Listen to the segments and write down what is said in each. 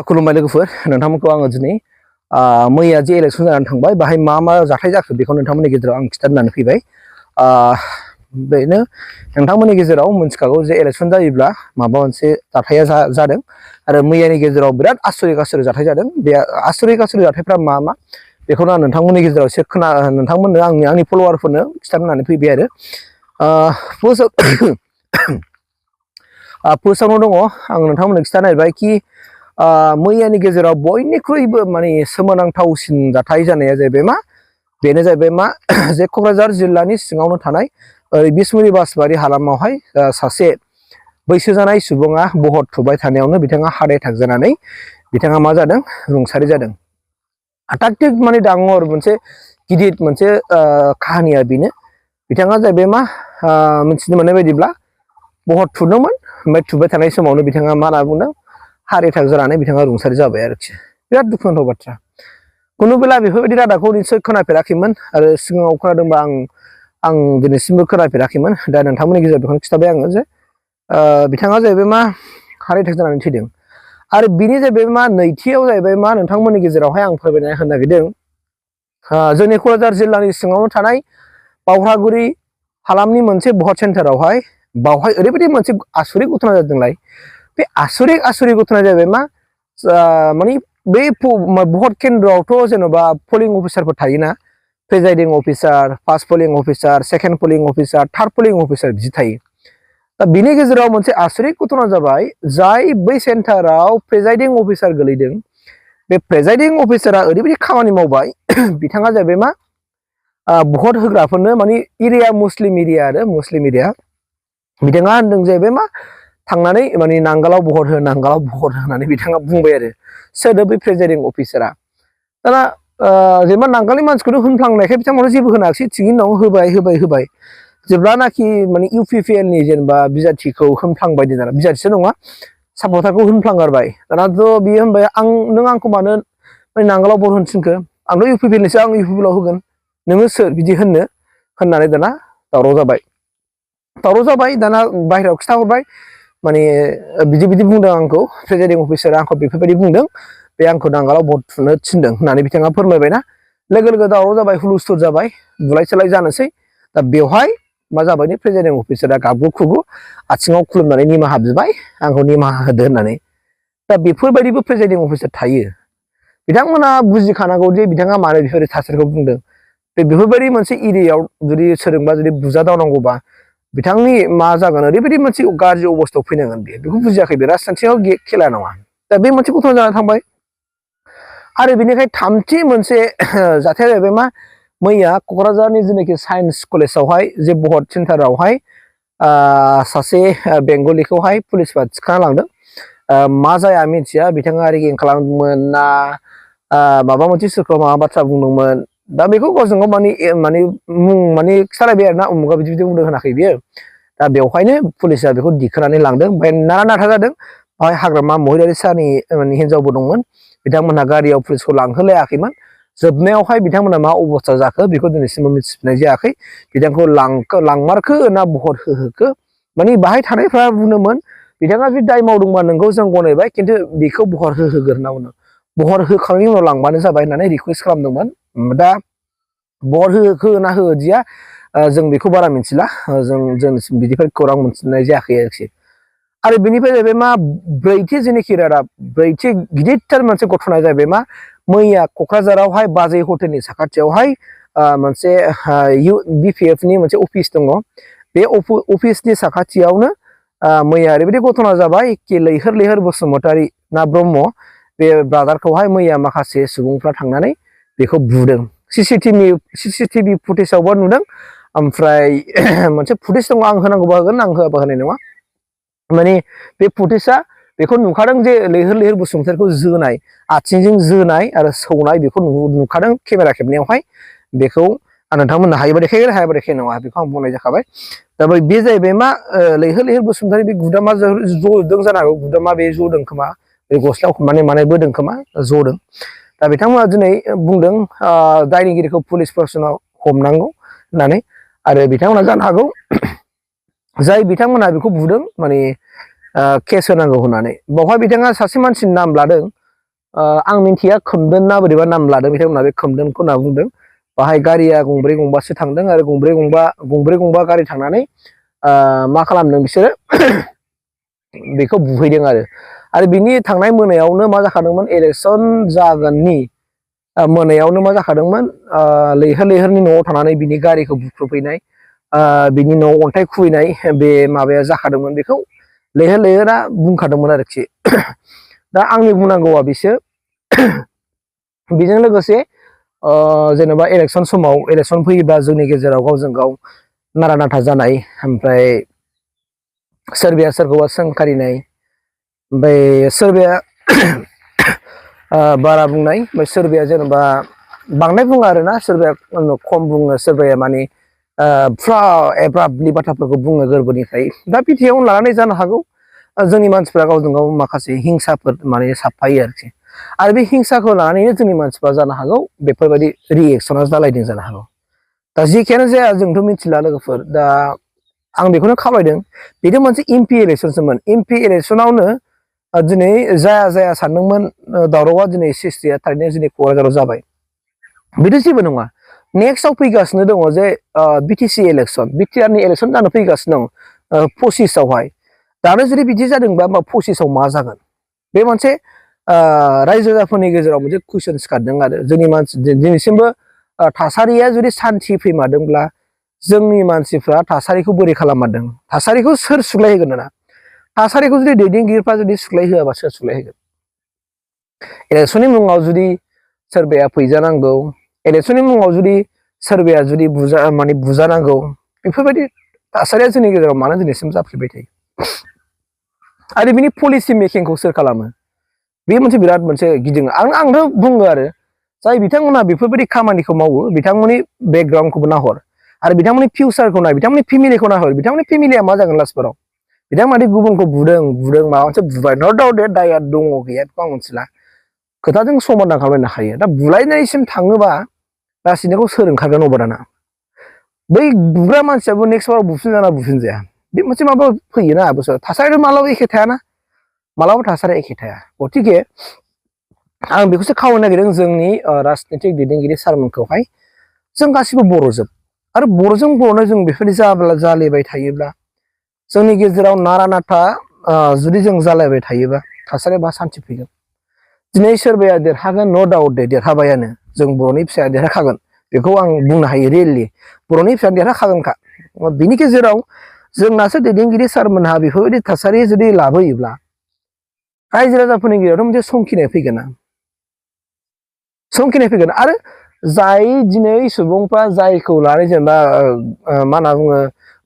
खुलुमबाय लोगोफोर नोंथांमोनखौ आङो दिनै मैया जे इलेक्सन जानानै थांबाय बाहाय मा मा जाथाय जाखो बेखौ नोंथांमोननि गेजेराव आं खिथानानै फैबाय बेनो नोंथांमोननि गेजेराव मोनथिखागौ जे इलेक्सन जायोब्ला माबा मोनसे जाथाया जादों आरो मैयानि गेजेराव बिराद आसरित जाथाय जादों बे आसरित जाथायफ्रा मा मा बेखौनो आं नोंथांमोननि गेजेराव एसे नोंथांमोननो आंनि फलोवारफोरनो खिथानानै फैबाय आरो फार्स्टआवनो दङ आं नोंथांमोननो खिथानो नागिरबाय कि मैयानि गेजेराव बयनिख्रुइबो माने सोमोनांथावसिन जाथाय जानाया जाहैबाय मा बेनो जाहैबाय मा जे क'क्राझार जिल्लानि सिङावनो थानाय बिसमुरि बासबारि हालामावहाय सासे बैसो जानाय सुबुङा भट थुबाय थानायावनो बिथाङा हार्ट एटाक जानानै बिथाङा मा जादों रुंसारि जादों आटाकटिक माने डांगर मोनसे गिदिर मोनसे काहानिया बेनो बिथाङा जाहैबाय मा मिथिनो मोननाय बायदिब्ला भट थुदोंमोन ओमफ्राय थुबाय थानाय समावनो बिथाङा मा होनना बुंदों हार्ट एटाक जानानै बिथाङा रुंसारि जाबाय आरोखि बिराद दुखुनांथाव बाथ्रा खुनुबेला बेफोरबायदि रादाबखौ निसय खोनाफेराखैमोन आरो सिगाङाव खोनादोंबा आं दिनैसिमबो खोनाफेराखैमोन दा नोंथांमोननि गेजेराव बेखौनो खिथाबाय आङो जे बिथाङा जाहैबाय मा हार्ट एटाक जानानै थैदों आरो बिनि जाहैबाय मा नैथियाव जाहैबाय मा नोंथांमोननि गेजेरावहाय आं फोरमायना होनो नागिरदों जोंनि क'क्राझार जिल्लानि सिङावनो थानाय बावहागुरि हालामनि मोनसे भट सेन्टारावहाय बावहाय ओरैबायदि मोनसे आसरित घटना जादोंलाय बे आसरित घटना जाहैबाय मा माने बे भट केन्द्रआवथ' जेन'बा पलिं अफिसारफोर थायोना presiding officer first polling officer second polling officer third polling officer बिदि थायो दा बिनि गेजेराव मोनसे आसरित घटना जाबाय जाय बै सेन्टाराव प्रेजाइडिं अफिसार गोलैदों बे प्रेजाइडिं अफिसारा ओरैबायदि खामानि मावबाय बिथाङा जाहैबाय मा भट होग्राफोरनो माने एरिया मुस्लिम एरिया आरो मुस्लिम एरिया बिथाङा होनदों जाहैबाय मा थांनानै माने नांगालाव भट होनानै बिथाङा बुंबाय आरो सोरदो बै प्रेजाइडिं अफिसारा दाना जेनेबा नांगालनि मानसिखौथ' होनफ्लांनायखाय बिथांमोना जेबो होनाखिसै थिगैनो दं होबाय जेब्लानाखि माने इउपिपिएल नि जेनेबा बिजाथिखौ होनफ्लांबाय दाना बिजाथिसो नङा सापर्टारखौ होनफ्लांगारबाय दानाथ' बियो होनबाय नों आंखौ मानो नांगालाव भट होनो थिनखो आंथ' इउपिपिएलनिसो आं इउपिपिएलाव होगोन नोङो सोर बिदि होननानै दाना दावराव जाबाय दाना बाहेरायाव खिथाहरबाय माने बिदि बुंदों आंखौ प्रेजाइडिं अफिसारा आंखौ बेफोरबायदि बुंदों बे आंखौ नांगालाव भट थुनो थिनदों होननानै बिथाङा फोरमायबायना लोगो दावराव जाबाय हुलुस्थुल जाबाय बुलाय सोलाय जानोसै दा बेवहाय मा जाबाय प्रेजाइडिं अफिसारा गाबगु खुगु आथिङाव खुलुमनानै निमाहा बिबाय आंखौ निमाहा होदो होननानै दा बेफोरबायदिबो प्रेजाइडिं अफिसार थायो बिथांमोना बुजिखानांगौ जे बिथाङा मानो बेफोरबायदि थासारिखौ बुंदों बेफोरबायदि मोनसे एरियायाव जुदि सोरजोंबा जुदि बुजादावनांगौबा बिथांनि मा जागोन ओरैबायदि मोनसे गाज्रि अबस्थायाव फैनांगोन बेखौ बुजियाखै बे राजखान्थियाव खेला नङा दा बे मोनसे गथना जानानै थांबाय आरो बेनिफ्राय थामथि मोनसे जाथाया जाहैबाय मा मैया क'क्राझारनि जेनाखि साइन्स कलेजावहाय जे भट सेन्टारावहाय सासे बेंगलिखौहाय पुलिसफ्रा थिखांना लांदों मा जाया मिथिया बिथाङा रेगिं खालामदोंमोन ना माबा मोनसे सोरखौ माबा बाथ्रा बुंदोंमोन दा बेखौ गावजों गाव माने खिथालायबाय आरो ना उमुगा बिदि बुंदों होनाखै बियो दा बेवहायनो पुलिसा बेखौ दिखोनानै लांदों ओमफ्राय नाथा जादों बेवहाय हाग्रामा महिलारि सानि हिनजावबो दंमोन बिथांमोनहा गारियाव पुलिसखौ लांहोलायाखैमोन जोबनायावहाय बिथांमोना मा अबस्था जाखो बेखौ दिनैसिमबो मिथिनाय जायाखै बिथांखौ लांमारखो ना भट होहोखो माने बाहाय थानायफ्रा बुंदोंमोन बिथाङा जुदि दाय मावदोंबा नोंगौ जों गनायबाय खिन्थु बेखौ भट होहोगोन होनना बुंदों भट होखांनायनि उनाव लांबानो जाबाय होननानै रिकुवेस्ट खालामदोंमोन दा भट होना होदिया जों बेखौ बारा मिथिला जों बिदिफोर खौरां मोनथिनाय जायाखै आरोखि आरो बेनिफ्राय जाहैबाय मा ब्रैथि जेनाखि रादाब ब्रैथि गिदिरथार मोनसे घटना जाहैबाय मा मैया क'क्राझारावहाय बाजै हटेलनि साखाथियावहाय मोनसे बिपिएफ नि मोनसे अफिस दङ बे अफिसनि साखाथियावनो मैया ओरैबायदि घटना जाबाय कि लैहोर बसुमतारी ना ब्रह्म बे ब्रादारखौहाय मैया माखासे सुबुंफ्रा थांनानै बेखौ बुदों सिसिटिभि फुटेजावबो नुदों ओमफ्राय मोनसे फुटेज दङ आं होनांगौबा होगोन आं होआबा होनाय नङा माने बे फुटेजआ बेखौ नुखादों जे लैहोर बसुमतारीखौ जोनाय आथिंजों जोनाय आरो सौनाय बेखौ नुखादों केमेरा खेबनायावहाय बेखौ नोंथांमोननो हायोबा देखायगोन हायाबा देखायनाय नङा बेखौ आं बुंनाय जाखाबाय दा बे जाहैबाय मा लैहोर बसुमतारी बे गुदामा जदों जानो हागौ गुदामा बे जदों खोमा बे गस्लायाव माने बोदों खोमा जदों दा बिथांमोना दिनै बुंदों दायनिगिरिखौ पुलिस प्रशासनाव हमनांगौ होननानै आरो बिथांमोना जानो हागौ जाय बिथांमोना बेखौ बुदों माने केस होनांगौ होननानै बावहाय बिथाङा सासे मानसिनि नाम लादों आं मिन्थिया खोमदोन ना बोरैबा नाम लादों बिथांमोना बे खोमदोनखौ होनना बुंदों बाहाय गारिया गंब्रै गंबासो थांदों आरो गंब्रै गंबा गारि थांनानै मा खालामदों बिसोरो बेखौ बुहैदों आरो बिनि थांनाय मोनायावनो मा जाखादोंमोन इलेक्सन जागोननि मोनायावनो मा जाखादोंमोन लैहोरनि न'आव थानानै बिनि गारिखौ बुख्रुबहैनाय बिनि न'आव अन्थाइ खुबैनाय बे माबाया जाखादोंमोन बेखौ लैहोरा बुंखादोंमोन आरोखि दा आंनि बुंनांगौआ बिसो बेजों लोगोसे जेनेबा इलेक्सन समाव इलेक्सन फैयोबा जोंनि गेजेराव गावजों गाव नारा नाथा जानाय ओमफ्राय सोरबाया सोरखौबा सोंखारिनाय ओमफ्राय सोरबाया बारा बुंनाय ओमफ्राय सोरबाया जेनेबा बांद्राय बुङा आरोना सोरबाया खम बुङो सोरबाया माने फुरा एब्राबलि बाथ्राफोरखौ बुङो गोरबोनिफ्राय दा बिटिआवनो लानानै जानो हागौ जोंनि मानसिफ्रा गावजों गाव माखासे हिंसाफोर माने साबफायो आरो बे हिंसाखौ लानानैनो जोंनि मानसिफ्रा जानो हागौ बेफोरबायदि रिएक्सना जालायदों जानो हागौ दा जेखियानो जाया जोंथ' मिथिला लोगोफोर दा आं बेखौनो खावलायदों बेथ' मोनसे एमपि इलेक्सनसोमोन एमपि इलेक्सनावनो दिनै जाया सानदोंमोन दावरावआ दिनै सिस्टिया थारैनो जोंनि क'क्राझाराव जाबाय बेथ' जेबो नङा नेक्स्टआव फैगासिनो दङ जे बिटिसि इलेक्सन बिटिआरनि इलेक्सन जानो फैगासिनो दं 25आवहाय दानो जुदि बिदि जादोंबा 25आव मा जागोन बे मोनसे रायजो राजाफोरनि गेजेराव मोनसे कुइसन सिखारदों आरो जोंनि मानसि दिनैसिमबो थासारिया जुदि सान्थि फैमारदोंब्ला जोंनि मानसिफ्रा थासारिखौ बोरै खालाममारदों थासारिखौ सोर सुग्लायहोगोन ना थासारिखौ जुदि दैदेनगिरिफ्रा जुदि सुग्लायहोआबा सोर सुग्लायहोगोन इलेक्सननि मुङाव जुदि सोरबाया फैजानांगौ इलेक्सननि मुङाव जुदि सोरबाया जुदि बुजानांगौ बेफोरबायदि थासारिया जोंनि गेजेराव मानो दिनैसिम जाफ्लेबाय थायो आरो बिनि पलिसि मेकिंखौ सोर खालामो बे मोनसे बिराद मोनसे गिदिं आंथ' बुङो आरो जाय बिथांमोना बेफोरबायदि खामानिखौ मावो बिथांमोननि बेकग्राउन्डखौबो नाहर आरो बिथांमोननि फिउचारखौ नाय बिथांमोननि फेमिलिखौ नाहर बिथांमोननि फेमिलिया मा जागोन लास्टफोराव बिथांमोना गुबुनखौ बुदों माबा मोनसे बुबाय न' दाउट दे दाया दङ गैया बेखौ आं मिथिला खोथाजों समाधान खालामनो हायो दा बुलायनायसिम थाङोबा गासिनिखौ सोर ओंखारगोन अबादाना बै बुग्रा मानसियाबो नेक्स्ट बाराव बुफिनजाना बुफिनजाया बे मोनसे माबा फैयोना बोसोर थासारियाथ' मालाबा एखे थायाना मालाबा थासारिया एखे थाया गथिखे आं बेखौसो खावलायनो नागिरदों जोंनि राजनितिक दैदेनगिरि सारमोनखौहाय जों गासिबो बर'जोब आरो बर'जों जों बेफोरबायदि जालायबाय थायोब्ला जोंनि गेजेराव नारा नाथा जुदि जों जालायबाय थायोबा थासारिया बा सान्थि फैगोन दिनै सोरबाया देरहागोन न' दाउट दे देरहाबायानो जों बर'नि फिसाया देरहाखागोन बेखौ आं बुंनो हायो रियेलि बर'नि फिसाया देरहाखागोनखा बिनि गेजेराव जोंनासो दैदेनगिरि सारमोनहा बेफोरबायदि थासारि जुदि लाबोयोब्ला रायजो राजाफोरनि गेजेरावथ' मोनसे समखिनाय फैगोन आरो जाय दिनै सुबुंफ्रा जायखौ लानानै जेनेबा मा होनना बुङो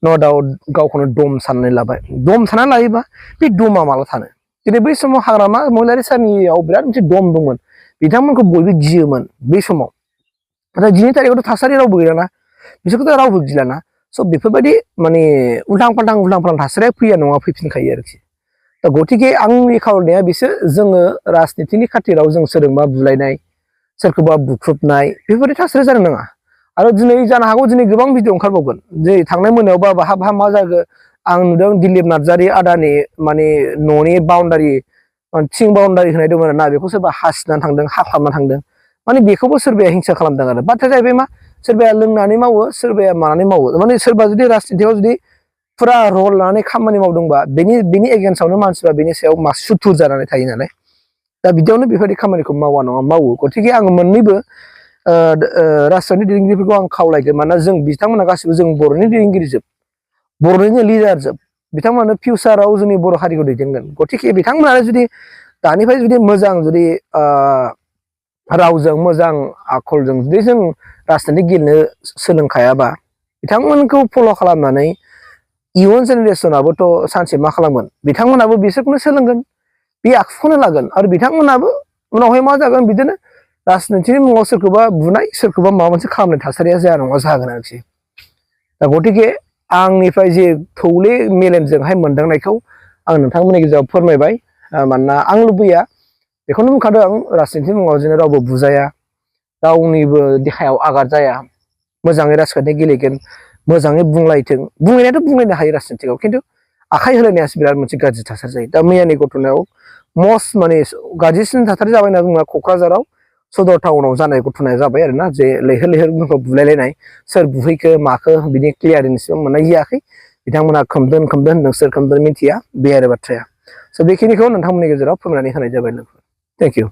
न' दाउट गावखौनो दम साननानै लाबाय दम साननानै लायोबा बे दमा माला थानो दिनै बै समाव हाग्रामा महिलारि सारनियाव बिराद मोनसे दम दंमोन बिथांमोनखौ बयबो गियोमोन बै समाव नाथाय दिनै थारिखआवथ' थासारि रावबो गैलाना बिसोरखौथ' रावबो गिलाना स' बेफोरबायदि माने उल्थां फाल्थां थासारिया फैया नङा फैफिनखायो आरोखि दा गथिखे आंनि खावलायनाया बिसोर जोङो राजनितिनि खाथिराव जों सोरजोंबा बुलायनाय सोरखौबा बुख्रुबनाय बेफोरबायदि थासारि जानो नाङा आरो दिनै जानो हागौ दिनै गोबां भिडिअ ओंखारबावगोन दिनै थांनाय मोनायावबा बाहा मा जागोन आं नुदों दिलीप नार्जारि आदानि माने न'नि बाउण्डारि थिं बाउण्डारि होनाय दंमोन ना बेखौ सोरबा हासिनानै थांदों हा खालामना थांदों माने बेखौबो सोरबाया हिंसा खालामदों आरो बाथ्राया जाहैबाय मा सोरबाया लोंनानै मावो सोरबाया मानानै मावो माने सोरबा जुदि राजनितियाव जुदि फुरा रल लानानै खामानि मावदोंबा बेनि एगेन्स्टआवनो मानसिफ्रा बेनि सायाव सुथुर जानानै थायो नालाय दा बिदियावनो बेफोरबायदि खामानिखौ मावा नङा मावो गथिखे आङो मोननैबो राजनीति दैदेनगिरिफोरखौ आं खावलायगोन मानोना जों बिथांमोना गासिबो जों बर'नि दैदेनगिरिजोब बर'निनो लिडारजोब बिथांमोनानो फिउचाराव जोंनि बर' हारिखौ दैदेनगोन गथिखे बिथांमोनानो जुदि दानिफ्राय जुदि मोजां जुदि रावजों मोजां आखलजों जुदि जों राजनिति गेलेनो सोलोंखायाबा बिथांमोनखौ फल' खालामनानै इयुन जेनेरेसनाबोथ' सानसे मा खालामगोन बिथांमोनाबो बिसोरखौनो सोलोंगोन बे आखुखौनो लागोन आरो बिथांमोनाबो उनावहाय मा जागोन बिदिनो राजनितिनि मुङाव सोरखौबा बुनाय सोरखौबा माबा मोनसे खालामनाय थासारिया जाया नङा जागोन आरोखि दा गथिखे आंनिफ्राय जे थौले मेलेमजोंहाय मोनदांनायखौ आं नोंथांमोननि गेजेराव फोरमायबाय मानोना आं लुबैया बेखौनो बुंखादों आं राजनितिनि मुङाव जेन रावबो बुजाया रावनिबो देहायाव आघात जाया मोजाङै राजखान्थि गेलेगोन मोजाङै बुंलायथों बुंनायाथ' बुंलायनो हायो राजनितिकआव खिन्थु आखाइ होलायनायासो बिराद मोनसे गाज्रि थासारि जायो दा मैयानि घटनायाव मस्ट माने गाज्रिसिन थासारि जाबाय होनना बुङोब्ला क'क्राझाराव सदर टाउनाव जानाय घटनाया जाबाय आरोना जे लैहोर लैहोर बुलायलायनाय सोर बुहैखो माखो बिनि क्लियारेन्सबो मोननाय जायाखै बिथांमोना खोमदोन होनदों सोर खोमदोन मिथिया बे आरो बाथ्राया स' बेखिनिखौ नोंथांमोननि गेजेराव फोरमायनानै होनाय जाबाय लोगोफोर थेंक इउ